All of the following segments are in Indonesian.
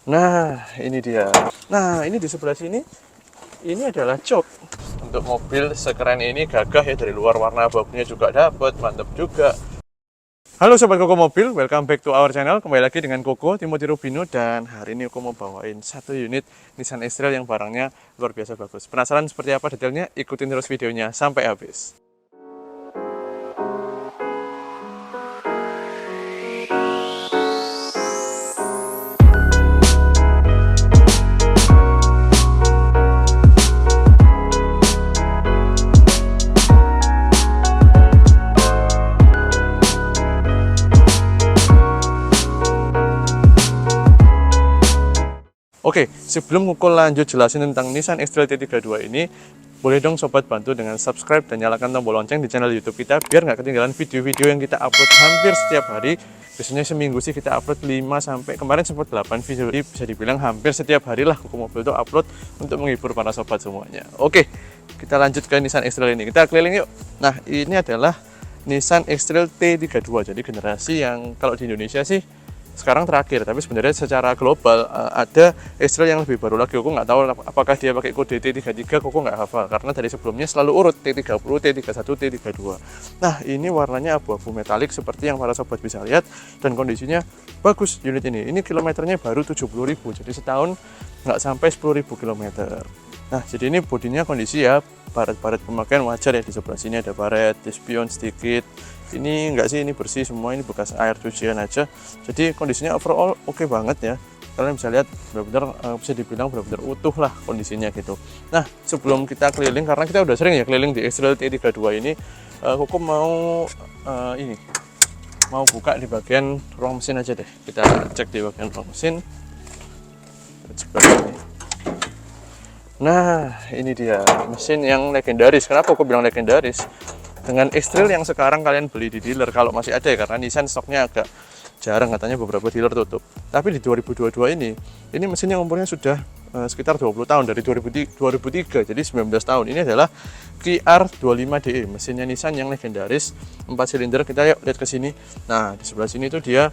Nah, ini dia. Nah, ini di sebelah sini, ini adalah jok. Untuk mobil sekeren ini gagah ya, dari luar warna abu-abunya juga dapat, mantap juga. Halo Sobat Koko Mobil, welcome back to our channel. Kembali lagi dengan Koko, Timothy Rubino. Dan hari ini aku mau bawain satu unit Nissan X-Trail yang barangnya luar biasa bagus. Penasaran seperti apa detailnya? Ikutin terus videonya sampai habis. Oke, sebelum Koko lanjut jelasin tentang Nissan X-Trail T32 ini, boleh dong Sobat bantu dengan subscribe dan nyalakan tombol lonceng di channel YouTube kita biar nggak ketinggalan video-video yang kita upload hampir setiap hari. Biasanya seminggu sih kita upload 5 sampai kemarin sempat 8 video. Jadi bisa dibilang hampir setiap hari lah Koko Mobil itu upload untuk menghibur para sobat semuanya. Oke, kita lanjut ke Nissan X-Trail ini. Kita keliling yuk. Nah, ini adalah Nissan X-Trail T32. Jadi generasi yang kalau di Indonesia sih sekarang terakhir, tapi sebenarnya secara global ada X-Trail yang lebih baru lagi. Aku nggak tahu apakah dia pakai kode T33, Koko nggak hafal karena dari sebelumnya selalu urut T30, T31, T32. Nah, ini warnanya abu-abu metalik seperti yang para sobat bisa lihat dan kondisinya bagus unit ini. Ini kilometernya baru 70.000, jadi setahun nggak sampai 10.000 kilometer. Nah, jadi ini bodinya kondisi ya baret-baret pemakaian wajar ya, di sebelah sini ada baret, di spion sedikit. Ini enggak sih, ini bersih semua, ini bekas air cucian aja. Jadi kondisinya overall oke banget ya. Kalian bisa lihat benar-benar bisa dibilang benar-benar utuh lah kondisinya gitu. Nah, sebelum kita keliling, karena kita udah sering ya keliling di X-Trail T32 ini, Koko mau mau buka di bagian ruang mesin aja deh. Kita cek di bagian ruang mesin. Nah, ini dia mesin yang legendaris. Kenapa aku bilang legendaris? Dengan X-Trail yang sekarang kalian beli di dealer, kalau masih ada ya, karena Nissan stoknya agak jarang, katanya beberapa dealer tutup. Tapi di 2022 ini mesin yang umurnya sudah sekitar 20 tahun, dari 2003, jadi 19 tahun. Ini adalah KR25DE, mesinnya Nissan yang legendaris, 4 silinder. Kita yuk lihat ke sini. Nah, di sebelah sini itu dia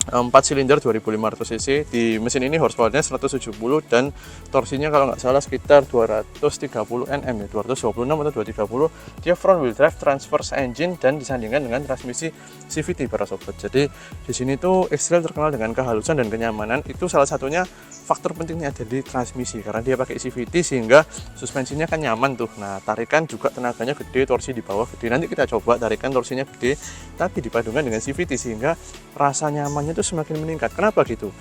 4 silinder 2500 cc. Di mesin ini horsepowernya 170 dan torsinya kalau nggak salah sekitar 230 Nm ya, 226 atau 230. Dia front wheel drive transverse engine dan disandingkan dengan transmisi CVT para sobat. Jadi di sini tuh X-Trail terkenal dengan kehalusan dan kenyamanan. Itu salah satunya faktor pentingnya ada di transmisi, karena dia pakai CVT sehingga suspensinya kan nyaman tuh. Nah, tarikan juga tenaganya gede, torsi di bawah gede. Nanti kita coba tarikan torsinya gede tapi dipadukan dengan CVT sehingga rasa nyamannya itu semakin meningkat. Kenapa gitu?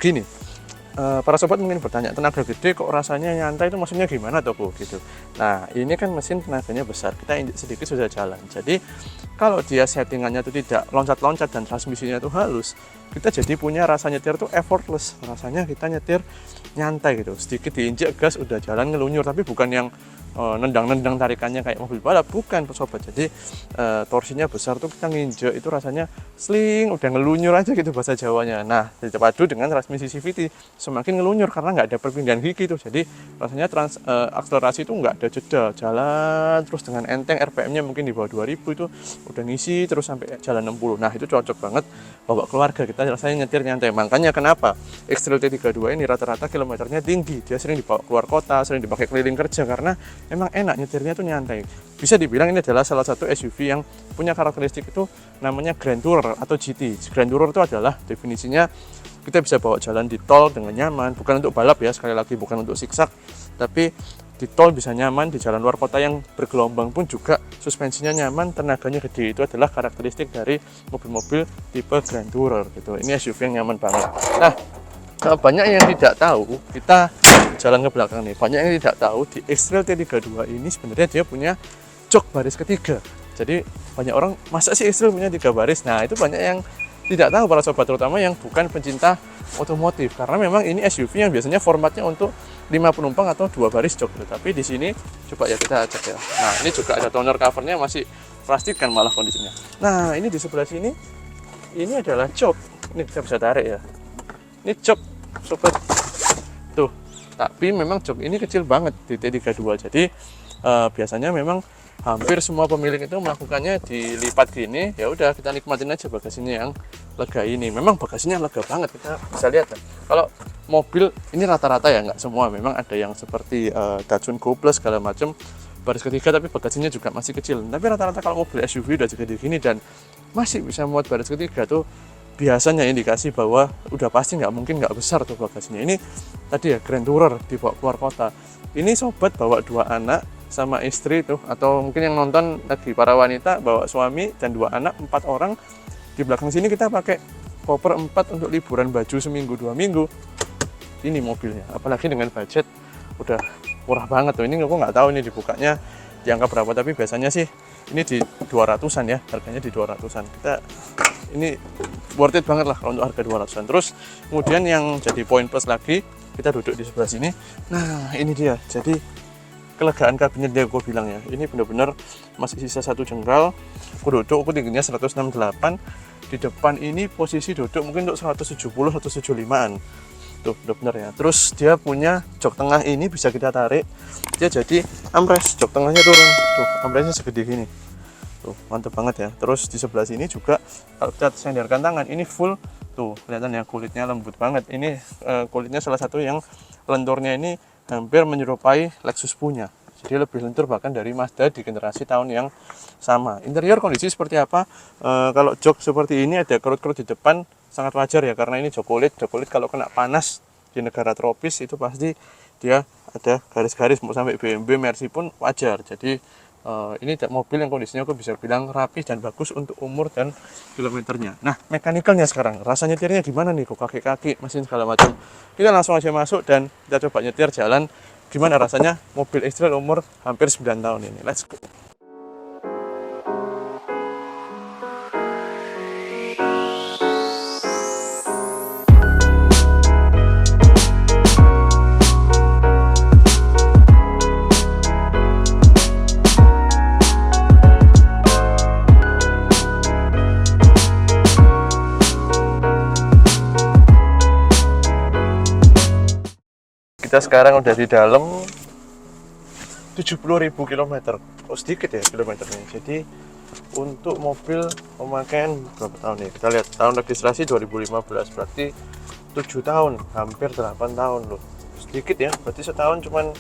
Gini, para sobat mungkin bertanya, tenaga gede kok rasanya nyantai, itu maksudnya gimana Toko gitu. Nah, ini kan mesin tenaganya besar, kita injek sedikit sudah jalan. Jadi kalau dia settingannya itu tidak loncat-loncat dan transmisinya itu halus, kita jadi punya rasa nyetir tuh effortless. Rasanya kita nyetir nyantai gitu, sedikit diinjek gas udah jalan ngelunyur, tapi bukan yang nendang-nendang tarikannya kayak mobil balap, bukan sobat. Jadi torsinya besar tuh kita nginjek itu rasanya sling, udah ngelunyur aja gitu bahasa Jawanya. Nah, dipadu dengan transmisi CVT semakin ngelunyur karena nggak ada perpindahan gigi tuh. Jadi rasanya akselerasi itu nggak ada jeda, jalan terus dengan enteng. RPM-nya mungkin di bawah 2000 itu udah ngisi terus sampai jalan 60. Nah, itu cocok banget bawa keluarga, kita rasanya nyetir nyantai. Makanya kenapa X-Trail T32 ini rata-rata kilometernya tinggi. Dia sering dibawa keluar kota, sering dipakai keliling kerja karena memang enak, nyetirnya tuh nyantai. Bisa dibilang ini adalah salah satu SUV yang punya karakteristik itu namanya Grand Tourer atau GT. Grand Tourer itu adalah definisinya kita bisa bawa jalan di tol dengan nyaman, bukan untuk balap ya, sekali lagi bukan untuk siksak, tapi di tol bisa nyaman, di jalan luar kota yang bergelombang pun juga suspensinya nyaman, tenaganya gede. Itu adalah karakteristik dari mobil-mobil tipe Grand Tourer gitu. Ini SUV yang nyaman banget. Nah, banyak yang tidak tahu, kita jalan ke belakang nih, banyak yang tidak tahu di X-Trail T32 ini sebenarnya dia punya jok baris ketiga. Jadi banyak orang, masa sih X-Trail punya 3 baris? Nah, itu banyak yang tidak tahu para sobat, terutama yang bukan pencinta otomotif, karena memang ini SUV yang biasanya formatnya untuk 5 penumpang atau 2 baris jok gitu. Tapi di sini coba ya kita cek ya. Nah, ini juga ada toner covernya, masih plastik kan malah kondisinya. Nah, ini di sebelah sini ini adalah jok. Ini kita bisa tarik ya. Ini jok sobat tuh, tapi memang jok ini kecil banget di T32. Jadi biasanya memang hampir semua pemilik itu melakukannya dilipat gini. Ya udah, kita nikmatin aja bagasinya yang lega ini. Memang bagasinya lega banget, kita bisa lihat kan. Kalau mobil ini rata-rata ya, nggak semua, memang ada yang seperti Datsun Go Plus segala macam baris ketiga tapi bagasinya juga masih kecil. Tapi rata-rata kalau mobil SUV udah segede gini dan masih bisa muat baris ketiga tuh biasanya indikasi bahwa udah pasti nggak mungkin nggak besar tuh bagasinya. Ini tadi ya Grand Tourer dibawa keluar kota. Ini sobat bawa 2 anak sama istri tuh, atau mungkin yang nonton lagi para wanita bawa suami dan 2 anak, 4 orang. Di belakang sini kita pakai koper 4 untuk liburan, baju seminggu 2 minggu. Ini mobilnya, apalagi dengan budget udah murah banget tuh. Ini aku nggak tahu ini dibukanya di angka berapa, tapi biasanya sih ini di 200-an ya, harganya di 200-an. Ini worth it banget lah kalau untuk harga 200-an. Terus kemudian yang jadi poin plus lagi, kita duduk di sebelah sini. Nah ini dia, jadi kelegaan kabinet dia, gue bilang ya, ini bener-bener masih sisa 1 jengkal. Aku duduk, aku tingginya 168. Di depan ini posisi duduk mungkin untuk 170-175an. Tuh bener-bener ya. Terus dia punya jok tengah, ini bisa kita tarik, dia jadi armrest, jok tengahnya turun. Tuh armrestnya segede gini. Tuh mantep banget ya. Terus di sebelah sini juga kalau kita sandarkan tangan, ini full. Tuh kelihatan ya, kulitnya lembut banget. Ini kulitnya salah satu yang lenturnya ini hampir menyerupai Lexus punya. Jadi lebih lentur bahkan dari Mazda di generasi tahun yang sama. Interior kondisi seperti apa? Kalau jok seperti ini ada kerut-kerut di depan, sangat wajar ya, karena ini jok kulit. Jok kulit kalau kena panas di negara tropis itu pasti dia ada garis-garis, mau sampai BMW, Mercy pun wajar. Jadi ini mobil yang kondisinya aku bisa bilang rapi dan bagus untuk umur dan kilometernya. Nah, mekanikalnya sekarang, rasa nyetirnya gimana nih? Kok kaki-kaki, mesin segala macam. Kita langsung aja masuk dan kita coba nyetir jalan. Gimana rasanya mobil X-Trail umur hampir 9 tahun ini. Let's go. Kita sekarang udah di dalam 70.000 km. Oh sedikit ya kilometernya. Jadi untuk mobil pemakaian berapa tahun ya? Kita lihat tahun registrasi 2015, berarti 7 tahun, hampir 8 tahun loh. Sedikit ya, berarti setahun cuman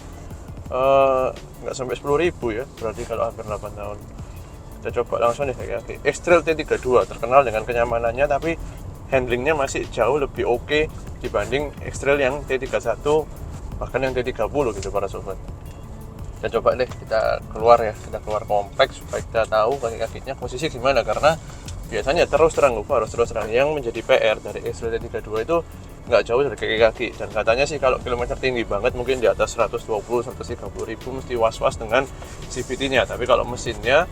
nggak sampai 10.000 ya. Berarti kalau hampir 8 tahun. Kita coba langsung deh kayak X-Trail T32 terkenal dengan kenyamanannya, tapi handlingnya masih jauh lebih oke dibanding X-Trail yang T31 bahkan yang T30 gitu para sobat. Kita coba deh, kita keluar ya, kita keluar kompleks supaya kita tahu kaki-kakinya posisi gimana, karena biasanya terus terang yang menjadi PR dari X-Trail T32 itu nggak jauh dari kaki-kaki, dan katanya sih kalau kilometer tinggi banget mungkin di atas 120-130 ribu mesti was-was dengan CVT-nya. Tapi kalau mesinnya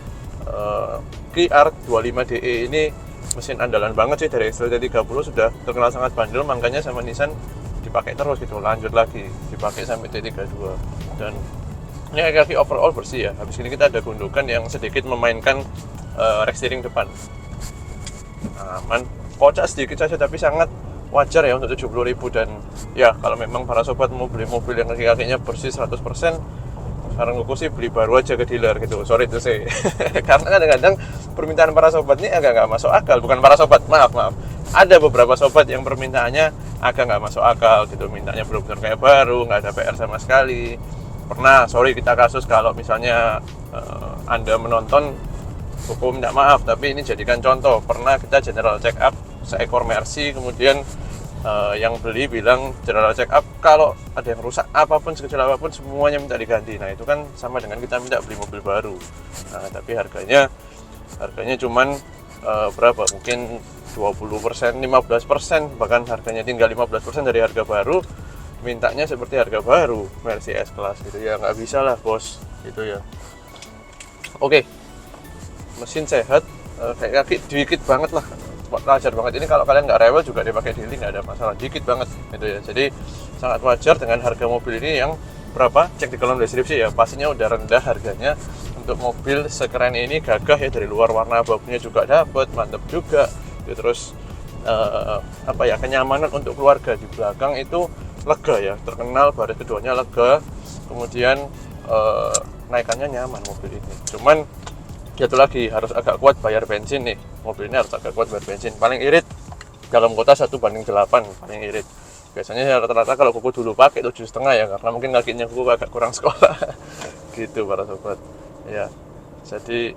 QR25DE ini mesin andalan banget sih dari X-Trail T30, sudah terkenal sangat bandel, makanya sama Nissan dipakai terus gitu, lanjut lagi dipakai sampai T32. Dan ini kaki overall bersih ya. Habis ini kita ada gundukan yang sedikit memainkan rack steering depan. Aman, kocak sedikit saja tapi sangat wajar ya untuk 70.000. Dan ya kalau memang para sobat mau beli mobil yang kaki-kakinya bersih 100%, saran aku sih beli baru aja ke dealer gitu. Sorry itu sih. Karena kadang-kadang permintaan para sobat ini agak nggak masuk akal. Bukan para sobat, maaf. Ada beberapa sobat yang permintaannya agak nggak masuk akal gitu, mintanya benar-benar kayak baru, nggak ada PR sama sekali. Pernah, sorry kita kasus kalau misalnya Anda menonton, hukum minta maaf, tapi ini jadikan contoh. Pernah kita general check up seekor Mercy, kemudian yang beli bilang general check up kalau ada yang rusak apapun, sekecil apapun semuanya minta diganti. Nah itu kan sama dengan kita minta beli mobil baru. Nah tapi harganya cuman berapa, mungkin 20%, 15%, bahkan harganya tinggal 15% dari harga baru, mintanya seperti harga baru Mercy S-Class gitu ya. Nggak bisa lah bos gitu ya. Oke, mesin sehat, kayak kaki dikit banget lah, wajar banget. Ini kalau kalian nggak rewel juga dipakai daily nggak ada masalah, dikit banget gitu ya. Jadi sangat wajar dengan harga mobil ini yang berapa, cek di kolom deskripsi ya, pastinya udah rendah harganya. Untuk mobil sekeren ini, gagah ya, dari luar warna abu-abunya juga dapat, mantep juga ya. Terus kenyamanan untuk keluarga di belakang itu lega ya, terkenal baris keduanya lega, kemudian naikannya nyaman mobil ini. Cuman satu lagi, harus agak kuat bayar bensin nih, mobil ini harus agak kuat bayar bensin. Paling irit dalam kota 1/8 paling irit. Biasanya rata-rata kalau kuku dulu pakai 7,5 ya, karena mungkin kakinya kuku agak kurang sekolah. Gitu para sobat. Ya. Jadi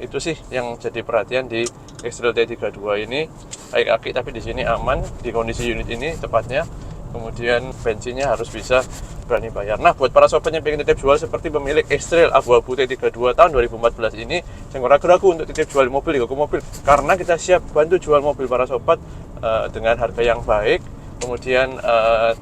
itu sih yang jadi perhatian di X-Trail T32 ini. Kaki tapi di sini aman di kondisi unit ini tepatnya. Kemudian bensinnya harus bisa berani bayar. Nah, buat para sobat yang pengen titip jual seperti pemilik X-Trail abu-abu T32 tahun 2014 ini, jangan ragu-ragu untuk titip jual mobil di Koko Mobil, karena kita siap bantu jual mobil para sobat dengan harga yang baik. Kemudian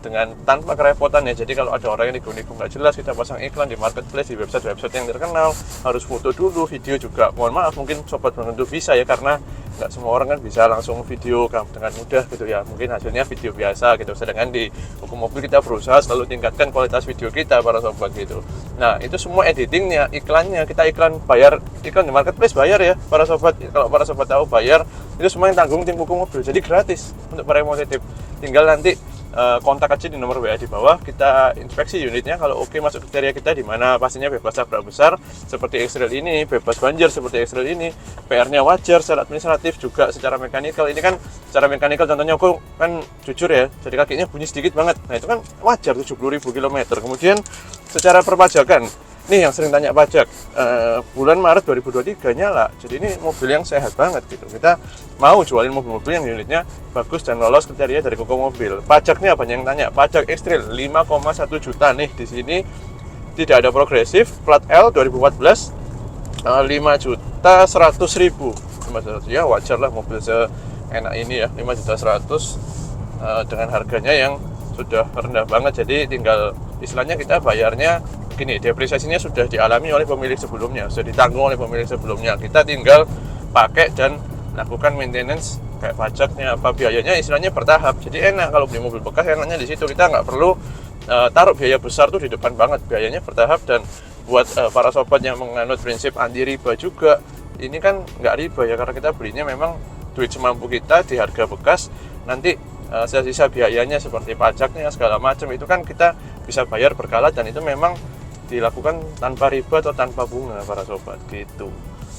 dengan tanpa kerepotan ya. Jadi kalau ada orang yang nego-nego nggak jelas, kita pasang iklan di marketplace, di website yang terkenal, harus foto dulu, video juga. Mohon maaf, mungkin sobat belum tentu bisa ya, karena nggak semua orang kan bisa langsung video dengan mudah gitu ya. Mungkin hasilnya video biasa gitu. Sedangkan di Koko Mobil kita berusaha selalu tingkatkan kualitas video kita para sobat gitu. Nah, itu semua editingnya, iklannya, kita iklan bayar, iklan di marketplace bayar ya para sobat. Kalau para sobat tahu bayar, itu semua yang tanggung tim Koko Mobil. Jadi gratis untuk para yang mau titip. Tinggal nanti kontak aja di nomor WA di bawah, kita inspeksi unitnya. Kalau oke masuk kriteria kita, di mana pastinya bebas tabrak besar seperti X-Trail ini, bebas banjir seperti X-Trail ini, PR-nya wajar, secara administratif juga secara mekanikal. Ini kan secara mekanikal contohnya aku kan jujur ya, jadi kakinya bunyi sedikit banget. Nah itu kan wajar 70.000 km. Kemudian secara perpajakan, nih yang sering tanya pajak, bulan Maret 2023 nyala. Jadi ini mobil yang sehat banget gitu. Kita mau jualin mobil-mobil yang unitnya bagus dan lolos kriteria dari Koko Mobil. Pajaknya banyak yang tanya. Pajak X-Trail 5,1 juta nih di sini. Tidak ada progresif. Plat L 2014 5.100.000. Ya wajar lah mobil seenak ini ya, 5.100.000 dengan harganya yang sudah rendah banget. Jadi tinggal istilahnya kita bayarnya gini, depresiasinya sudah dialami oleh pemilik sebelumnya, sudah ditanggung oleh pemilik sebelumnya. Kita tinggal pakai dan lakukan maintenance kayak pajaknya apa biayanya istilahnya bertahap. Jadi enak kalau beli mobil bekas, enaknya di situ kita nggak perlu taruh biaya besar tuh di depan banget, biayanya bertahap. Dan buat para sobat yang menganut prinsip anti riba juga, ini kan nggak riba ya, karena kita belinya memang duit semampu kita di harga bekas. Nanti sisa biayanya seperti pajaknya segala macam itu kan kita bisa bayar berkala, dan itu memang dilakukan tanpa riba atau tanpa bunga para sobat gitu.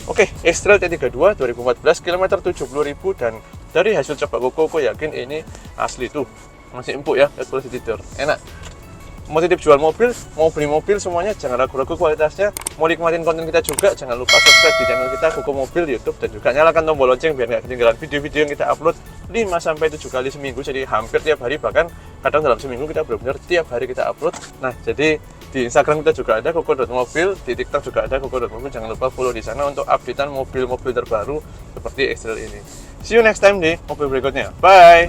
Oke, X-Trail T32 2014 kilometer 70.000, dan dari hasil coba Koko yakin ini asli tuh. Masih empuk ya, lihat polisi tidur. Enak. Mau titip jual mobil, mau beli mobil, semuanya jangan ragu-ragu kualitasnya. Mau nikmatin konten kita juga, jangan lupa subscribe di channel kita Koko Mobil di YouTube, dan juga nyalakan tombol lonceng biar nggak ketinggalan video-video yang kita upload 5-7 kali seminggu. Jadi hampir tiap hari, bahkan kadang dalam seminggu kita benar-benar tiap hari kita upload. Nah, jadi di Instagram kita juga ada koko.mobil, di TikTok juga ada koko.mobil. Jangan lupa follow di sana untuk updatean mobil-mobil terbaru seperti X-Trail ini. See you next time di mobil berikutnya. Bye.